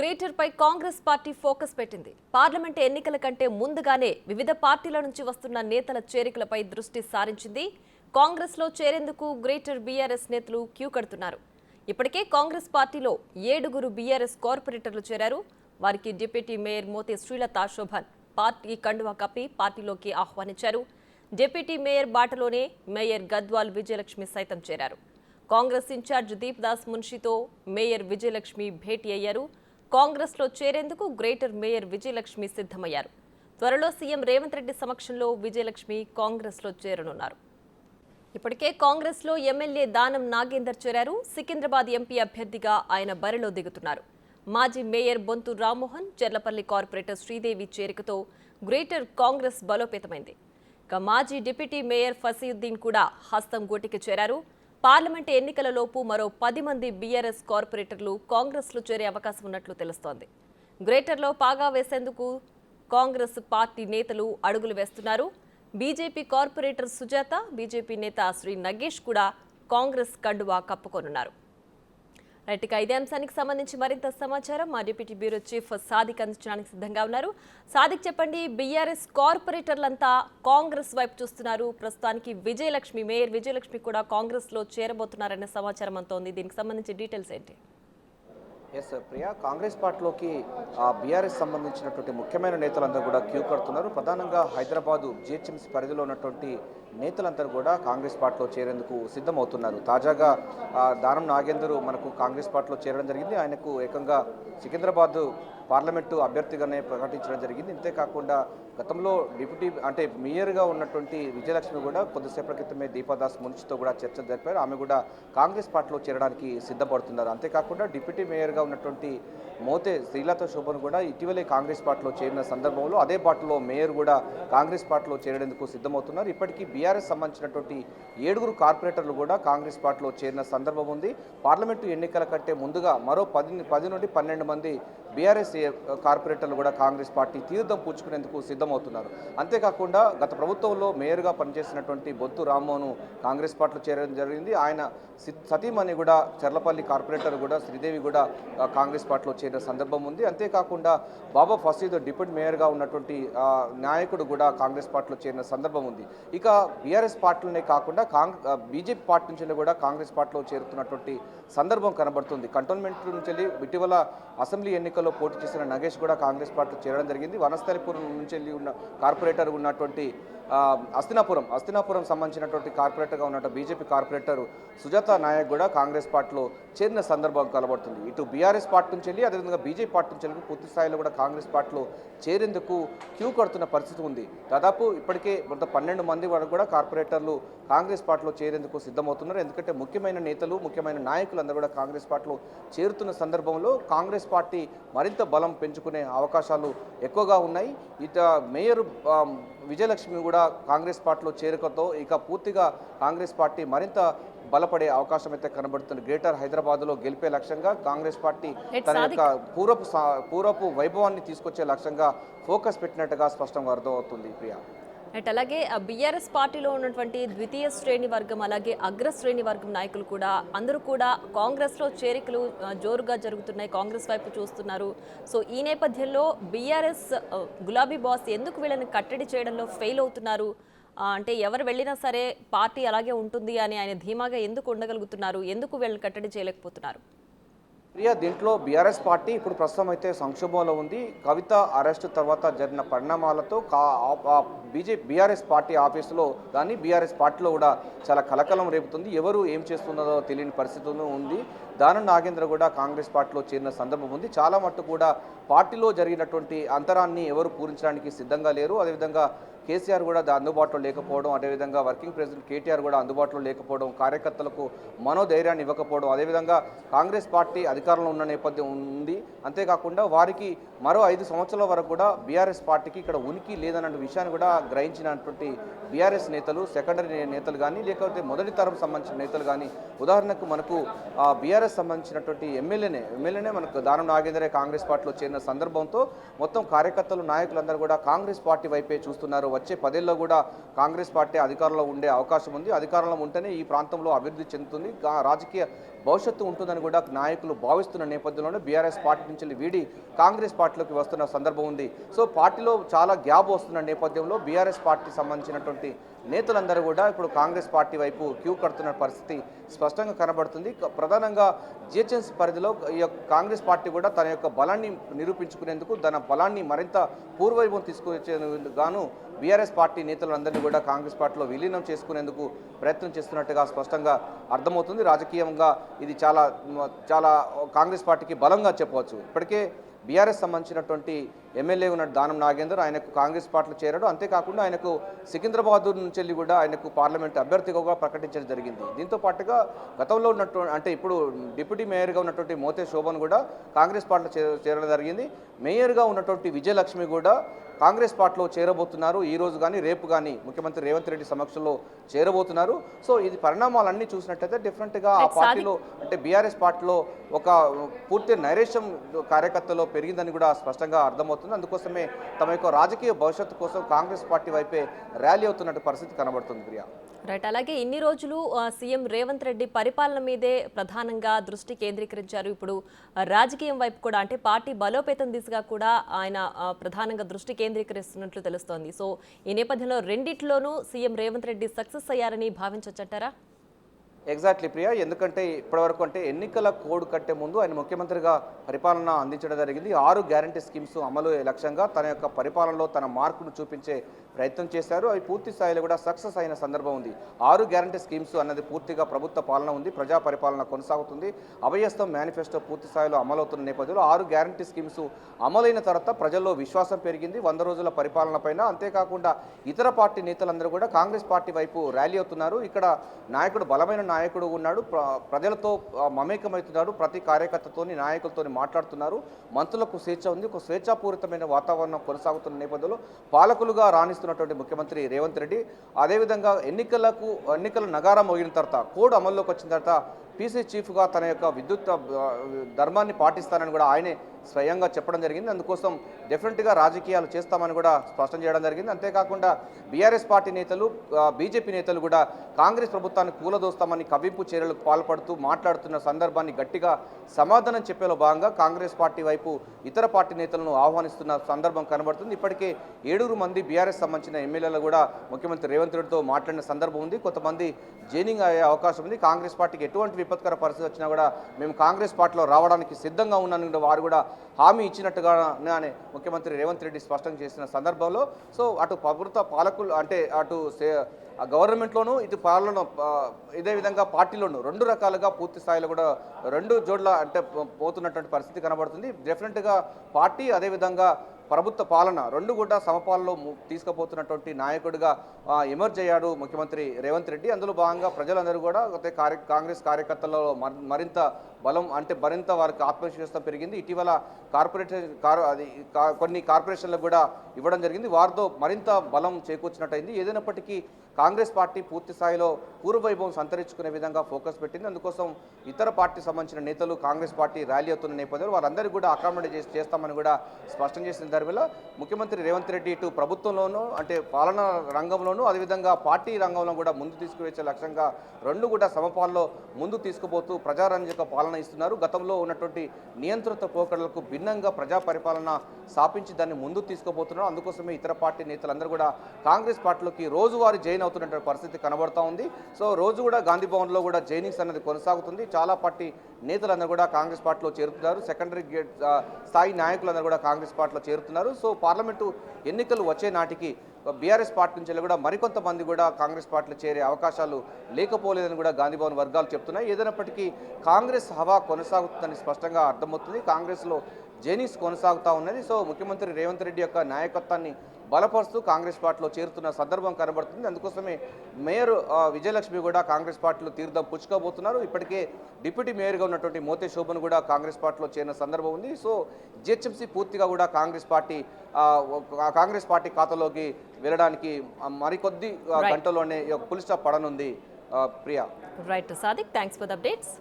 Greater పై Congress party focus పెట్టింది. Parliament ఎన్నికల కంటే ముందుగానే వివిధ పార్టీల నుంచి వస్తున్న నేతల చేరికలపై దృష్టి సారించింది. కాంగ్రెస్ లో చేరేందుకు గ్రేటర్ బీఆర్ఎస్ నేతలు క్యూ కడుతున్నారు. ఇప్పటికే కాంగ్రెస్ పార్టీలో 7 బీఆర్ఎస్ కార్పొరేటర్లు చేరారు. వారికి deputy mayor Mothe Srilatha Shobhan party కండువా కప్పి పార్టీలోకి ఆహ్వానించారు. డిప్యూటీ మేయర్ బాటలోనే మేయర్ గద్వాల్ విజయలక్ష్మి సైతం చేరారు. కాంగ్రెస్ ఇన్ఛార్జ్ దీప్దాస్ మున్షితో మేయర్ విజయలక్ష్మి భేటీ అయ్యారు. కాంగ్రెస్ లో చేరేందుకు గ్రేటర్ మేయర్ విజయలక్ష్మి సిద్ధమయ్యారు. త్వరలో సీఎం రేవంత్ రెడ్డి సమక్షంలో విజయలక్ష్మి కాంగ్రెస్ లో చేరనున్నారు. ఇప్పటికే కాంగ్రెస్ లో ఎమ్మెల్యే దానం నాగేందర్ చేరారు. సికింద్రాబాద్ ఎంపీ అభ్యర్థిగా ఆయన బరిలో దిగుతున్నారు. మాజీ మేయర్ బొంతు రామ్మోహన్, చెర్లపల్లి కార్పొరేటర్ శ్రీదేవి చేరికతో గ్రేటర్ కాంగ్రెస్ బలోపేతమైంది. ఇక మాజీ డిప్యూటీ మేయర్ ఫసీయుద్దీన్ కూడా హస్తం గూటికి చేరారు. పార్లమెంట్ ఎన్నికలలోపు మరో 10 మంది బీఆర్ఎస్ కార్పొరేటర్లు కాంగ్రెస్లో చేరే అవకాశం ఉన్నట్లు తెలుస్తోంది. గ్రేటర్లో పాగా వేసేందుకు కాంగ్రెస్ పార్టీ నేతలు అడుగులు వేస్తున్నారు. బీజేపీ కార్పొరేటర్ సుజాత, బీజేపీ నేత శ్రీ నగేష్ కూడా కాంగ్రెస్ కండువా కప్పుకోనున్నారు. రైట్, ఇక ఇదే అంశానికి సంబంధించి మరింత సమాచారం మా డిప్యూటీ బ్యూరో చీఫ్ సాదిక్ అందించడానికి సిద్ధంగా ఉన్నారు. సాదిక్, చెప్పండి, బీఆర్ఎస్ కార్పొరేటర్లంతా కాంగ్రెస్ వైపు చూస్తున్నారు. ప్రస్తుతానికి విజయలక్ష్మి, మేయర్ విజయలక్ష్మి కూడా కాంగ్రెస్ లో చేరబోతున్నారనే సమాచారం అంతా ఉంది. దీనికి సంబంధించి డీటెయిల్స్ ఏంటి? ఎస్ ప్రియా, కాంగ్రెస్ పార్టీలోకి బీఆర్ఎస్ సంబంధించినటువంటి ముఖ్యమైన నేతలందరూ కూడా క్యూ కడుతున్నారు. ప్రధానంగా హైదరాబాదు జిహెచ్ఎంసీ పరిధిలో ఉన్నటువంటి నేతలందరూ కూడా కాంగ్రెస్ పార్టీలో చేరేందుకు సిద్ధమవుతున్నారు. తాజాగా దానం నాగేందర్ మనకు కాంగ్రెస్ పార్టీలో చేరడం జరిగింది. ఆయనకు ఏకంగా సికింద్రాబాద్ పార్లమెంటు అభ్యర్థిగానే ప్రకటించడం జరిగింది. ఇంతేకాకుండా గతంలో డిప్యూటీ మేయర్గా ఉన్నటువంటి విజయలక్ష్మి కూడా కొద్దిసేపటి క్రితమే దీపాదాస్ మున్షితో కూడా చర్చలు జరిపారు. ఆమె కూడా కాంగ్రెస్ పార్టీలో చేరడానికి సిద్ధపడుతున్నారు. అంతేకాకుండా డిప్యూటీ మేయర్గా ఉన్నటువంటి మోతే శ్రీలత శోభన్ కూడా ఇటీవలే కాంగ్రెస్ పార్టీలో చేరిన సందర్భంలో అదే పార్టీలో మేయర్ కూడా కాంగ్రెస్ పార్టీలో చేరేందుకు సిద్ధమవుతున్నారు. ఇప్పటికీ బీఆర్ఎస్ సంబంధించినటువంటి 7 కార్పొరేటర్లు కూడా కాంగ్రెస్ పార్టీలో చేరిన సందర్భం ఉంది. పార్లమెంటు ఎన్నికల కంటే ముందుగా మరో 10 నుండి 12 మంది బీఆర్ఎస్ కార్పొరేటర్లు కూడా కాంగ్రెస్ పార్టీ తీర్థం పూడ్చుకునేందుకు సిద్ధమవుతున్నారు. అంతేకాకుండా గత ప్రభుత్వంలో మేయర్గా పనిచేసినటువంటి బొంతు రామ్మోహన్ కాంగ్రెస్ పార్టీలో చేరడం జరిగింది. ఆయన సతీమణి కూడా చెర్లపల్లి కార్పొరేటర్ కూడా శ్రీదేవి కూడా కాంగ్రెస్ పార్టీలో చేరిన సందర్భం ఉంది. అంతేకాకుండా బాబా ఫసీద్ డిప్యూటీ మేయర్గా ఉన్నటువంటి నాయకుడు కూడా కాంగ్రెస్ పార్టీలో చేరిన సందర్భం ఉంది. ఇక బీఆర్ఎస్ పార్టీలనే కాకుండా బీజేపీ పార్టీ నుంచి కూడా కాంగ్రెస్ పార్టీలో చేరుతున్నటువంటి సందర్భం కనబడుతుంది. కంటోన్మెంట్ నుంచి ఇటీవల అసెంబ్లీ ఎన్నికల్లో పోటీ చేసిన నగేష్ కూడా కాంగ్రెస్ పార్టీలో చేరడం జరిగింది. వనస్థలిపురం నుంచి ఉన్న కార్పొరేటర్ ఉన్నటువంటి అస్తినాపురం సంబంధించినటువంటి కార్పొరేటర్గా ఉన్న బీజేపీ కార్పొరేటర్ సుజాత నాయక్ కూడా కాంగ్రెస్ పార్టీలో చేరిన సందర్భం కనబడుతుంది. ఇటు బీఆర్ఎస్ పార్టీ నుంచి వెళ్ళి అదేవిధంగా బీజేపీ పార్టీ నుంచి వెళ్ళి పూర్తి స్థాయిలో కూడా కాంగ్రెస్ పార్టీలో చేరేందుకు క్యూ కడుతున్న పరిస్థితి ఉంది. దాదాపు ఇప్పటికే 12 మంది వరకు కూడా కార్పొరేటర్లు కాంగ్రెస్ పార్టీలో చేరేందుకు సిద్ధమవుతున్నారు. ఎందుకంటే ముఖ్యమైన నేతలు, ముఖ్యమైన నాయకులందరూ కూడా కాంగ్రెస్ పార్టీలో చేరుతున్న సందర్భంలో కాంగ్రెస్ పార్టీ మరింత బలం పెంచుకునే అవకాశాలు ఎక్కువగా ఉన్నాయి. ఇట మేయర్ విజయలక్ష్మి కూడా కాంగ్రెస్ పార్టీలో చేరికతో ఇక పూర్తిగా కాంగ్రెస్ పార్టీ మరింత బలపడే అవకాశం అయితే కనబడుతుంది. గ్రేటర్ హైదరాబాద్లో గెలిపే లక్ష్యంగా కాంగ్రెస్ పార్టీ తన యొక్క పూర్వపు వైభవాన్ని తీసుకొచ్చే లక్ష్యంగా ఫోకస్ పెట్టినట్టుగా స్పష్టంగా అర్థమవుతుంది. ప్రియా, అలాగే బీఆర్ఎస్ పార్టీలో ఉన్నటువంటి ద్వితీయ శ్రేణి వర్గం, అలాగే అగ్రశ్రేణి వర్గం నాయకులు కూడా అందరూ కూడా కాంగ్రెస్ లో చేరికలు జోరుగా జరుగుతున్నాయి, కాంగ్రెస్ వైపు చూస్తున్నారు. సో ఈ నేపథ్యంలో బీఆర్ఎస్ గులాబీ బాస్ ఎందుకు వీళ్ళని కట్టడి చేయడంలో ఫెయిల్ అవుతున్నారు? అంటే ఎవరు వెళ్ళినా సరే పార్టీ అలాగే ఉంటుంది అని ఆయన ధీమాగా ఎందుకు ఉండగలుగుతున్నారు? ఎందుకు వీళ్ళని కట్టడి చేయలేకపోతున్నారు? ప్రియా, దీంట్లో బీఆర్ఎస్ పార్టీ ఇప్పుడు ప్రస్తుతం అయితే సంక్షోభంలో ఉంది. కవిత అరెస్టు తర్వాత జరిగిన పరిణామాలతో బీఆర్ఎస్ పార్టీ ఆఫీసులో కానీ బీఆర్ఎస్ పార్టీలో కూడా చాలా కలకలం రేపుతుంది. ఎవరు ఏం చేస్తున్నదో తెలియని పరిస్థితుల్లో ఉంది. దానం నాగేంద్ర కూడా కాంగ్రెస్ పార్టీలో చేరిన సందర్భం ఉంది. చాలా మట్టుకు కూడా పార్టీలో జరిగినటువంటి అంతరాన్ని ఎవరు పూరించడానికి సిద్ధంగా లేరు. అదేవిధంగా కేసీఆర్ కూడా అందుబాటులో లేకపోవడం, అదేవిధంగా వర్కింగ్ ప్రెసిడెంట్ కేటీఆర్ కూడా అందుబాటులో లేకపోవడం, కార్యకర్తలకు మనోధైర్యాన్ని ఇవ్వకపోవడం, అదేవిధంగా కాంగ్రెస్ పార్టీ అధికారంలో ఉన్న నేపథ్యం ఉంది. అంతేకాకుండా వారికి మరో 5 సంవత్సరాల వరకు కూడా బీఆర్ఎస్ పార్టీకి ఇక్కడ ఉనికి లేదన్న విషయాన్ని కూడా గ్రహించినటువంటి బీఆర్ఎస్ నేతలు, సెకండరీ నేతలు కానీ లేకపోతే మొదటి తరం సంబంధించిన నేతలు కానీ, ఉదాహరణకు మనకు బీఆర్ఎస్ సంబంధించినటువంటి ఎమ్మెల్యేనే మనకు దానం నాగేందరే కాంగ్రెస్ పార్టీలో చేరిన సందర్భంతో మొత్తం కార్యకర్తలు, నాయకులందరూ కూడా కాంగ్రెస్ పార్టీ వైపే చూస్తున్నారు. వచ్చే 10 ఏళ్లలో కూడా కాంగ్రెస్ పార్టీ అధికారంలో ఉండే అవకాశం ఉంది. అధికారంలో ఉంటేనే ఈ ప్రాంతంలో అభివృద్ధి చెందుతుంది, రాజకీయ భవిష్యత్తు ఉంటుందని కూడా నాయకులు భావిస్తున్న నేపథ్యంలోనే బీఆర్ఎస్ పార్టీ నుంచి వీడి కాంగ్రెస్ పార్టీలోకి వస్తున్న సందర్భం ఉంది. సో పార్టీలో చాలా గ్యాప్ వస్తున్న నేపథ్యంలో బీఆర్ఎస్ పార్టీ సంబంధించినటువంటి నేతలందరూ కూడా ఇప్పుడు కాంగ్రెస్ పార్టీ వైపు క్యూ కడుతున్న పరిస్థితి స్పష్టంగా కనబడుతుంది. ప్రధానంగా జిహెచ్ఎంసీ పరిధిలో ఈ యొక్క కాంగ్రెస్ పార్టీ కూడా తన యొక్క బలాన్ని నిరూపించుకునేందుకు తన బలాన్ని మరింత పూర్వవైభవం తీసుకొచ్చేందుకు గాను బీఆర్ఎస్ పార్టీ నేతలందరినీ కూడా కాంగ్రెస్ పార్టీలో విలీనం చేసుకునేందుకు ప్రయత్నం చేస్తున్నట్టుగా స్పష్టంగా అర్థమవుతుంది. రాజకీయంగా ఇది చాలా చాలా కాంగ్రెస్ పార్టీకి బలంగా చెప్పవచ్చు. ఇప్పటికే బీఆర్ఎస్ సంబంధించినటువంటి ఎమ్మెల్యే ఉన్న దానం నాగేందర్ ఆయనకు కాంగ్రెస్ పార్టీలో చేరాడు. అంతేకాకుండా ఆయనకు సికింద్రాబాద్ నుంచి వెళ్ళి కూడా ఆయనకు పార్లమెంట్ అభ్యర్థిగా ప్రకటించడం జరిగింది. దీంతో పాటుగా గతంలో ఉన్నటువంటి అంటే ఇప్పుడు డిప్యూటీ మేయర్గా ఉన్నటువంటి మోతే శోభన్ కూడా కాంగ్రెస్ పార్టీలో చేరడం జరిగింది. మేయర్గా ఉన్నటువంటి విజయలక్ష్మి కూడా కాంగ్రెస్ పార్టీలో చేరబోతున్నారు. ఈ రోజు కానీ రేపు కానీ ముఖ్యమంత్రి రేవంత్ రెడ్డి సమక్షంలో చేరబోతున్నారు. సో ఇది పరిణామాలన్నీ చూసినట్టయితే డిఫరెంట్గా ఆ పార్టీలో అంటే బీఆర్ఎస్ పార్టీలో ఒక పూర్తి నైరేష్యం కార్యకర్తలో పెరిగిందని కూడా స్పష్టంగా అర్థమవుతుంది. అందుకోసమే తమ యొక్క రాజకీయ భవిష్యత్తు కోసం కాంగ్రెస్ పార్టీ వైపే ర్యాలీ అవుతున్నట్టు పరిస్థితి కనబడుతుంది ప్రియా. రైట్. అలాగే ఇన్ని రోజులు సీఎం రేవంత్ రెడ్డి పరిపాలన మీదే ప్రధానంగా దృష్టి కేంద్రీకరించారు. ఇప్పుడు రాజకీయం వైపు కూడా అంటే పార్టీ బలోపేతం దిశగా కూడా ఆయన ప్రధానంగా దృష్టి కేంద్రీకరిస్తున్నట్లు తెలుస్తోంది. సో ఈ నేపథ్యంలో రెండిట్లోనూ సీఎం రేవంత్ రెడ్డి సక్సెస్ అయ్యారని భావించొచ్చంటారా? ఎగ్జాక్ట్లీ ప్రియా. ఎందుకంటే ఇప్పటివరకు అంటే ఎన్నికల కోడ్ కట్టే ముందు ఆయన ముఖ్యమంత్రిగా పరిపాలన అందించడం జరిగింది. 6 గ్యారంటీ స్కీమ్స్ అమలు లక్ష్యంగా తన యొక్క పరిపాలనలో తన మార్కును చూపించే ప్రయత్నం చేశారు. అవి పూర్తి స్థాయిలో కూడా సక్సెస్ అయిన సందర్భం ఉంది. 6 గ్యారంటీ స్కీమ్స్ అన్నది పూర్తిగా ప్రభుత్వ పాలన ఉంది, ప్రజా పరిపాలన కొనసాగుతుంది. అభయస్థం మేనిఫెస్టో పూర్తి స్థాయిలో అమలవుతున్న నేపథ్యంలో 6 గ్యారంటీ స్కీమ్స్ అమలైన తర్వాత ప్రజల్లో విశ్వాసం పెరిగింది 100 రోజుల పరిపాలన పైన. అంతేకాకుండా ఇతర పార్టీ నేతలందరూ కూడా కాంగ్రెస్ పార్టీ వైపు ర్యాలీ అవుతున్నారు. ఇక్కడ నాయకుడు బలమైన నాయకుడు ఉన్నాడు, ప్రజలతో మమేకమవుతున్నాడు, ప్రతి కార్యకర్తతోని నాయకులతో మాట్లాడుతున్నారు. మంత్రులకు స్వేచ్ఛ ఉంది, ఒక స్వేచ్ఛాపూరితమైన వాతావరణం కొనసాగుతున్న నేపథ్యంలో పాలకులుగా రాణిస్తున్నటువంటి ముఖ్యమంత్రి రేవంత్ రెడ్డి అదేవిధంగా ఎన్నికల నగారం మోగిన తర్వాత కోడ్ అమల్లోకి వచ్చిన తర్వాత పీసీ చీఫ్గా తన యొక్క విద్యుత్ ధర్మాన్ని పాటిస్తానని కూడా ఆయనే స్వయంగా చెప్పడం జరిగింది. అందుకోసం డెఫినెట్గా రాజకీయాలు చేస్తామని కూడా స్పష్టం చేయడం జరిగింది. అంతేకాకుండా బీఆర్ఎస్ పార్టీ నేతలు బీజేపీ నేతలు కూడా కాంగ్రెస్ ప్రభుత్వాన్ని కూలదోస్తామని కవ్వింపు చర్యలకు పాల్పడుతూ మాట్లాడుతున్న సందర్భాన్ని గట్టిగా సమాధానం చెప్పేలో భాగంగా కాంగ్రెస్ పార్టీ వైపు ఇతర పార్టీ నేతలను ఆహ్వానిస్తున్న సందర్భం కనబడుతుంది. ఇప్పటికే 7 మంది బీఆర్ఎస్ సంబంధించిన ఎమ్మెల్యేలు కూడా ముఖ్యమంత్రి రేవంత్ రెడ్డితో మాట్లాడిన సందర్భం ఉంది. కొంతమంది జైనింగ్ అయ్యే అవకాశం ఉంది. కాంగ్రెస్ పార్టీకి ఎటువంటి విపత్కర పరిస్థితి వచ్చినా కూడా మేము కాంగ్రెస్ పార్టీలో రావడానికి సిద్ధంగా ఉన్నానని వారు కూడా హామీ ఇచ్చినట్టుగానే ముఖ్యమంత్రి రేవంత్ రెడ్డి స్పష్టం చేసిన సందర్భంలో సో అటు ప్రభుత్వ పాలకులు అంటే అటు గవర్నమెంట్లోనూ ఇటు పాలన ఇదే విధంగా పార్టీలోనూ 2 రకాలుగా పూర్తి స్థాయిలో కూడా 2 జోడ్ల అంటే పోతున్నటువంటి పరిస్థితి కనబడుతుంది. డెఫినెట్గా పార్టీ అదేవిధంగా ప్రభుత్వ పాలన 2 కూడా సమపాలలో తీసుకుపోతున్నటువంటి నాయకుడిగా ఎమర్జ్ అయ్యాడు ముఖ్యమంత్రి రేవంత్ రెడ్డి. అందులో భాగంగా ప్రజలందరూ కూడా కాంగ్రెస్ కార్యకర్తల్లో మరింత బలం అంటే మరింత వారికి ఆత్మవిశ్వాసం పెరిగింది. ఇటీవల కొన్ని కార్పొరేషన్లకు కూడా ఇవ్వడం జరిగింది. వారితో మరింత బలం చేకూర్చినట్టయింది. ఏదైనప్పటికీ కాంగ్రెస్ పార్టీ పూర్తి స్థాయిలో పూర్వవైభవం సంతరించుకునే విధంగా ఫోకస్ పెట్టింది. అందుకోసం ఇతర పార్టీ సంబంధించిన నేతలు కాంగ్రెస్ పార్టీ ర్యాలీ అవుతున్న నేపథ్యంలో వాళ్ళందరికీ కూడా అకామిడేట్ చేస్తామని కూడా స్పష్టం చేసిన దర్వేళ ముఖ్యమంత్రి రేవంత్ రెడ్డి ఇటు ప్రభుత్వంలోనూ అంటే పాలనా రంగంలోనూ అదేవిధంగా పార్టీ రంగంలో కూడా ముందు తీసుకువచ్చే లక్ష్యంగా 2 కూడా సమపాల్లో ముందు తీసుకుపోతూ ప్రజారంజక పాలన ఇస్తున్నారు. గతంలో ఉన్నటువంటి నియంత్రిత పోకడలకు భిన్నంగా ప్రజా పరిపాలన స్థాపించి దాన్ని ముందు తీసుకుపోతున్నారు. అందుకోసమే ఇతర పార్టీ నేతలందరూ కూడా కాంగ్రెస్ పార్టీలోకి రోజువారీ జైన్ అవుతున్నటువంటి పరిస్థితి కనబడుతూ ఉంది. సో రోజు కూడా గాంధీ భవన్లో కూడా జైనింగ్స్ అన్నది కొనసాగుతుంది. చాలా పార్టీ నేతలందరూ కూడా కాంగ్రెస్ పార్టీలో చేరుతున్నారు. సెకండరీ గేట్ స్థాయి నాయకులందరూ కూడా కాంగ్రెస్ పార్టీలో చేరుతున్నారు. సో పార్లమెంటు ఎన్నికలు వచ్చే నాటికి బీఆర్ఎస్ పార్టీ నుంచి కూడా మరికొంతమంది కూడా కాంగ్రెస్ పార్టీలో చేరే అవకాశాలు లేకపోలేదని కూడా గాంధీభవన్ వర్గాలు చెప్తున్నాయి. ఏదైనప్పటికీ కాంగ్రెస్ హవా కొనసాగుతుందని స్పష్టంగా అర్థమవుతుంది. కాంగ్రెస్లో జైనింగ్స్ కొనసాగుతూ ఉన్నది. సో ముఖ్యమంత్రి రేవంత్ రెడ్డి యొక్క నాయకత్వాన్ని బలపరుస్తూ కాంగ్రెస్ పార్టీలో చేరుతున్న సందర్భం కనబడుతుంది. అందుకోసమే మేయర్ విజయలక్ష్మి కూడా కాంగ్రెస్ పార్టీలో తీర్థం పుచ్చుకోబోతున్నారు. ఇప్పటికే డిప్యూటీ మేయర్గా ఉన్నటువంటి మోతే శోభన్ కూడా కాంగ్రెస్ పార్టీలో చేరిన సందర్భం ఉంది. సో జిహెచ్ఎంసీ పూర్తిగా కూడా కాంగ్రెస్ పార్టీ ఖాతాలోకి వెళ్ళడానికి మరికొద్ది గంటలోనే ఫుల్ స్టాప్ పడనుంది Priya. Right Sadiq, thanks for the updates.